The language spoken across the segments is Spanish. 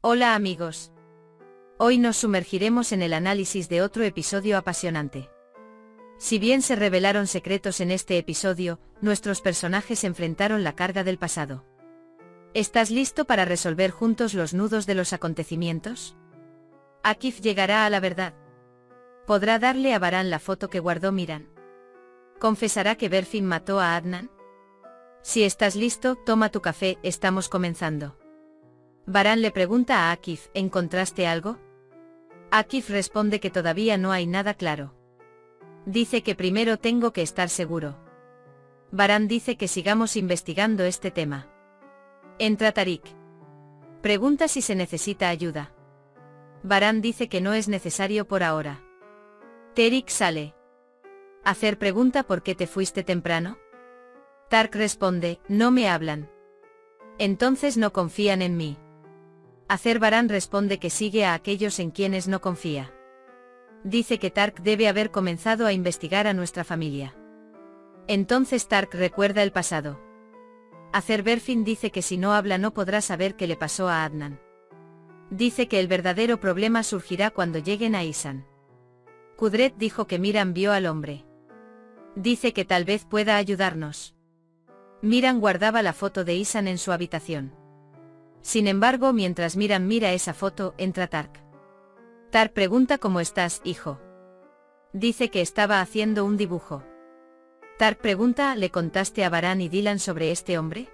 Hola amigos. Hoy nos sumergiremos en el análisis de otro episodio apasionante. Si bien se revelaron secretos en este episodio, nuestros personajes enfrentaron la carga del pasado. ¿Estás listo para resolver juntos los nudos de los acontecimientos? Akif llegará a la verdad. ¿Podrá darle a Baran la foto que guardó Miran? ¿Confesará que Berfin mató a Adnan? Si estás listo, toma tu café, estamos comenzando. Baran le pregunta a Akif, ¿encontraste algo? Akif responde que todavía no hay nada claro. Dice que primero tengo que estar seguro. Baran dice que sigamos investigando este tema. Entra Tariq. Pregunta si se necesita ayuda. Baran dice que no es necesario por ahora. Tariq sale. Acer pregunta por qué te fuiste temprano. Tark responde, no me hablan. Entonces no confían en mí. Acer Baran responde que sigue a aquellos en quienes no confía. Dice que Tark debe haber comenzado a investigar a nuestra familia. Entonces Tark recuerda el pasado. Acer Berfin dice que si no habla no podrá saber qué le pasó a Adnan. Dice que el verdadero problema surgirá cuando lleguen a Isan. Kudret dijo que Miran vio al hombre. Dice que tal vez pueda ayudarnos. Miran guardaba la foto de Isan en su habitación. Sin embargo, mientras Miran mira esa foto, entra Tark. Tark pregunta ¿cómo estás, hijo? Dice que estaba haciendo un dibujo. Tark pregunta ¿le contaste a Baran y Dylan sobre este hombre?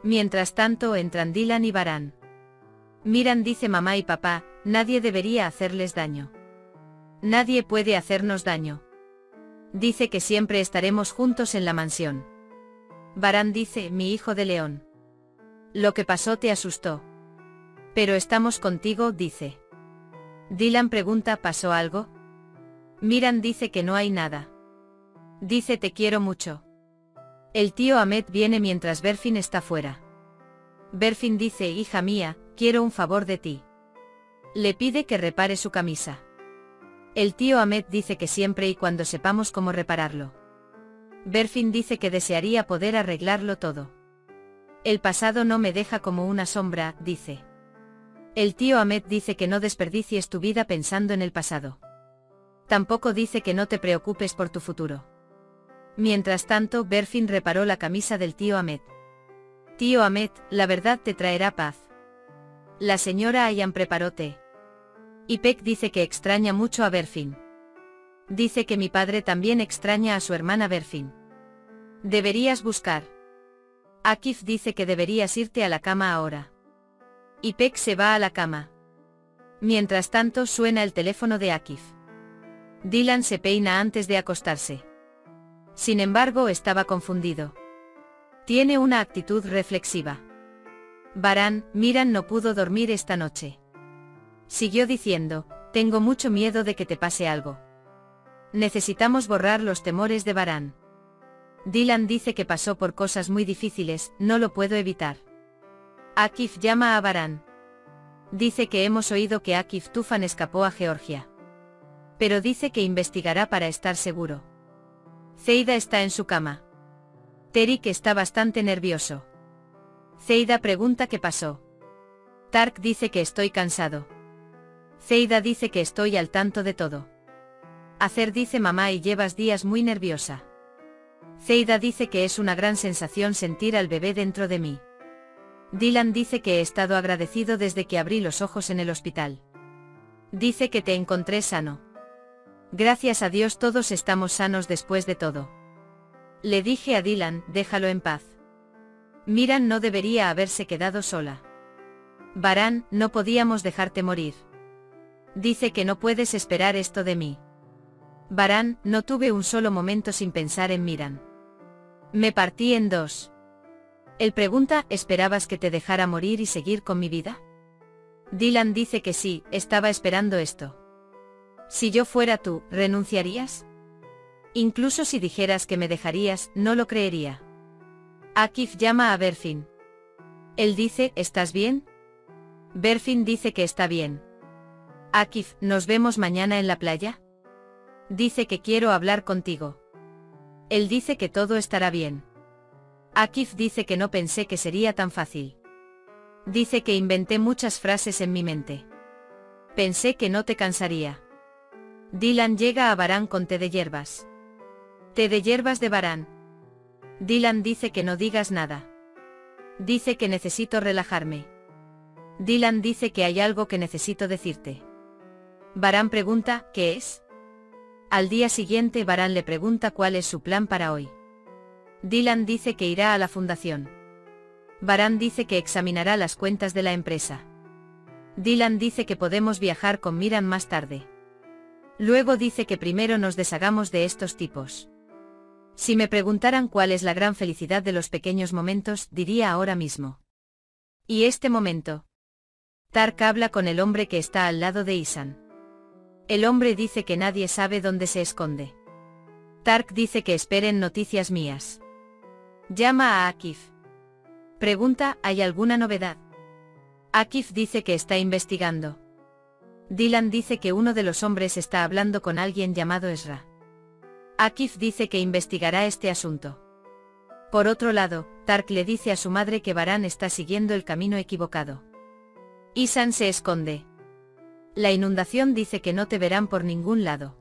Mientras tanto entran Dylan y Baran. Miran dice mamá y papá, nadie debería hacerles daño. Nadie puede hacernos daño. Dice que siempre estaremos juntos en la mansión. Baran dice, mi hijo de león. Lo que pasó te asustó. Pero estamos contigo, dice. Dylan pregunta, ¿pasó algo? Miran dice que no hay nada. Dice te quiero mucho. El tío Ahmed viene mientras Berfin está fuera. Berfin dice, hija mía, quiero un favor de ti. Le pide que repare su camisa. El tío Ahmed dice que siempre y cuando sepamos cómo repararlo. Berfin dice que desearía poder arreglarlo todo. El pasado no me deja como una sombra, dice. El tío Ahmed dice que no desperdicies tu vida pensando en el pasado. Tampoco dice que no te preocupes por tu futuro. Mientras tanto, Berfin reparó la camisa del tío Ahmed. Tío Ahmed, la verdad te traerá paz. La señora Ayan preparó té. Ipek dice que extraña mucho a Berfin. Dice que mi padre también extraña a su hermana Berfin. Deberías buscar. Akif dice que deberías irte a la cama ahora. Ipek se va a la cama. Mientras tanto suena el teléfono de Akif. Dylan se peina antes de acostarse. Sin embargo, estaba confundido. Tiene una actitud reflexiva. Baran, Miran no pudo dormir esta noche. Siguió diciendo, tengo mucho miedo de que te pase algo. Necesitamos borrar los temores de Baran. Dylan dice que pasó por cosas muy difíciles, no lo puedo evitar. Akif llama a Baran. Dice que hemos oído que Akif Tufan escapó a Georgia. Pero dice que investigará para estar seguro. Zeida está en su cama. Tariq está bastante nervioso. Zeida pregunta qué pasó. Tark dice que estoy cansado. Zeida dice que estoy al tanto de todo. Acer dice mamá y llevas días muy nerviosa. Zeida dice que es una gran sensación sentir al bebé dentro de mí. Dylan dice que he estado agradecido desde que abrí los ojos en el hospital. Dice que te encontré sano. Gracias a Dios todos estamos sanos después de todo. Le dije a Dylan, déjalo en paz. Miran no debería haberse quedado sola. Baran, no podíamos dejarte morir. Dice que no puedes esperar esto de mí. Baran, no tuve un solo momento sin pensar en Miran. Me partí en dos. Él pregunta, ¿esperabas que te dejara morir y seguir con mi vida? Dylan dice que sí, estaba esperando esto. Si yo fuera tú, ¿renunciarías? Incluso si dijeras que me dejarías, no lo creería. Akif llama a Berfin. Él dice, ¿estás bien? Berfin dice que está bien. Akif, ¿nos vemos mañana en la playa? Dice que quiero hablar contigo. Él dice que todo estará bien. Akif dice que no pensé que sería tan fácil. Dice que inventé muchas frases en mi mente. Pensé que no te cansaría. Dylan llega a Varane con té de hierbas. Té de hierbas de Varane. Dylan dice que no digas nada. Dice que necesito relajarme. Dylan dice que hay algo que necesito decirte. Varane pregunta, ¿qué es? Al día siguiente Varane le pregunta cuál es su plan para hoy. Dylan dice que irá a la fundación. Varane dice que examinará las cuentas de la empresa. Dylan dice que podemos viajar con Miran más tarde. Luego dice que primero nos deshagamos de estos tipos. Si me preguntaran cuál es la gran felicidad de los pequeños momentos, diría ahora mismo. ¿Y este momento? Tark habla con el hombre que está al lado de Ihsan. El hombre dice que nadie sabe dónde se esconde. Tark dice que esperen noticias mías. Llama a Akif. Pregunta, ¿hay alguna novedad? Akif dice que está investigando. Dylan dice que uno de los hombres está hablando con alguien llamado Ezra. Akif dice que investigará este asunto. Por otro lado, Tark le dice a su madre que Varane está siguiendo el camino equivocado. Ihsan se esconde. La inundación dice que no te verán por ningún lado.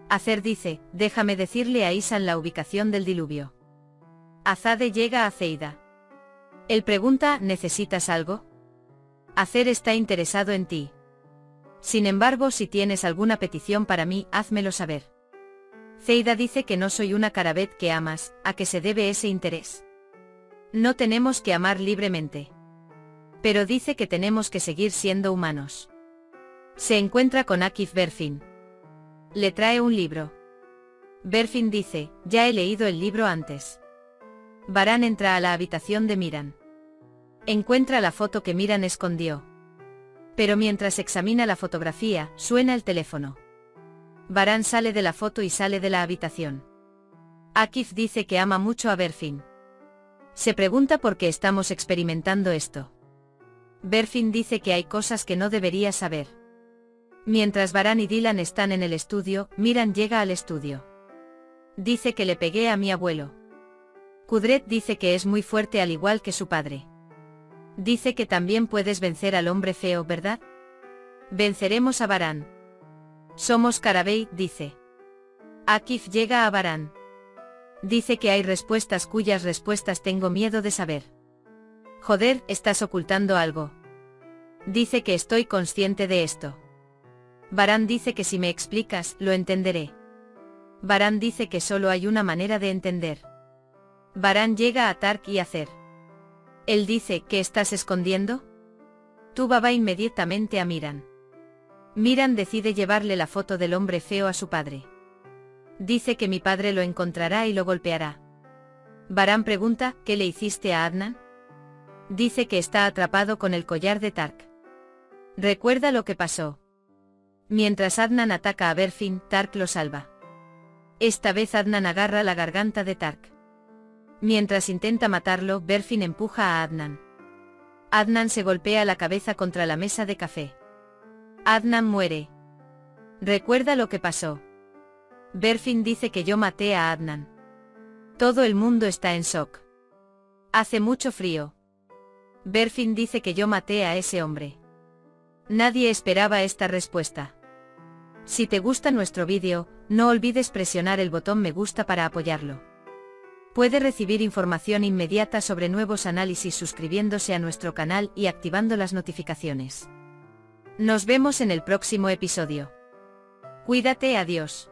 Azer dice, déjame decirle a Ihsan la ubicación del diluvio. Azade llega a Zeida. Él pregunta, ¿necesitas algo? Azer está interesado en ti. Sin embargo, si tienes alguna petición para mí, házmelo saber. Zeida dice que no soy una Karabeth que amas, ¿a qué se debe ese interés? No tenemos que amar libremente. Pero dice que tenemos que seguir siendo humanos. Se encuentra con Akif Berfin. Le trae un libro. Berfin dice, ya he leído el libro antes. Varane entra a la habitación de Miran. Encuentra la foto que Miran escondió. Pero mientras examina la fotografía, suena el teléfono. Varane sale de la foto y sale de la habitación. Akif dice que ama mucho a Berfin. Se pregunta por qué estamos experimentando esto. Berfin dice que hay cosas que no debería saber. Mientras Varane y Dylan están en el estudio, Miran llega al estudio. Dice que le pegué a mi abuelo. Kudret dice que es muy fuerte al igual que su padre. Dice que también puedes vencer al hombre feo, ¿verdad? Venceremos a Varane. Somos Karabey, dice. Akif llega a Varane. Dice que hay respuestas cuyas respuestas tengo miedo de saber. Joder, estás ocultando algo. Dice que estoy consciente de esto. Varane dice que si me explicas, lo entenderé. Varane dice que solo hay una manera de entender. Varane llega a Tark y Azer. Él dice, ¿qué estás escondiendo? Tuba va inmediatamente a Miran. Miran decide llevarle la foto del hombre feo a su padre. Dice que mi padre lo encontrará y lo golpeará. Varane pregunta, ¿qué le hiciste a Adnan? Dice que está atrapado con el collar de Tark. Recuerda lo que pasó. Mientras Adnan ataca a Berfin, Tark lo salva. Esta vez Adnan agarra la garganta de Tark. Mientras intenta matarlo, Berfin empuja a Adnan. Adnan se golpea la cabeza contra la mesa de café. Adnan muere. Recuerda lo que pasó. Berfin dice que yo maté a Adnan. Todo el mundo está en shock. Hace mucho frío. Berfin dice que yo maté a ese hombre. Nadie esperaba esta respuesta. Si te gusta nuestro vídeo, no olvides presionar el botón me gusta para apoyarlo. Puede recibir información inmediata sobre nuevos análisis suscribiéndose a nuestro canal y activando las notificaciones. Nos vemos en el próximo episodio. Cuídate, adiós.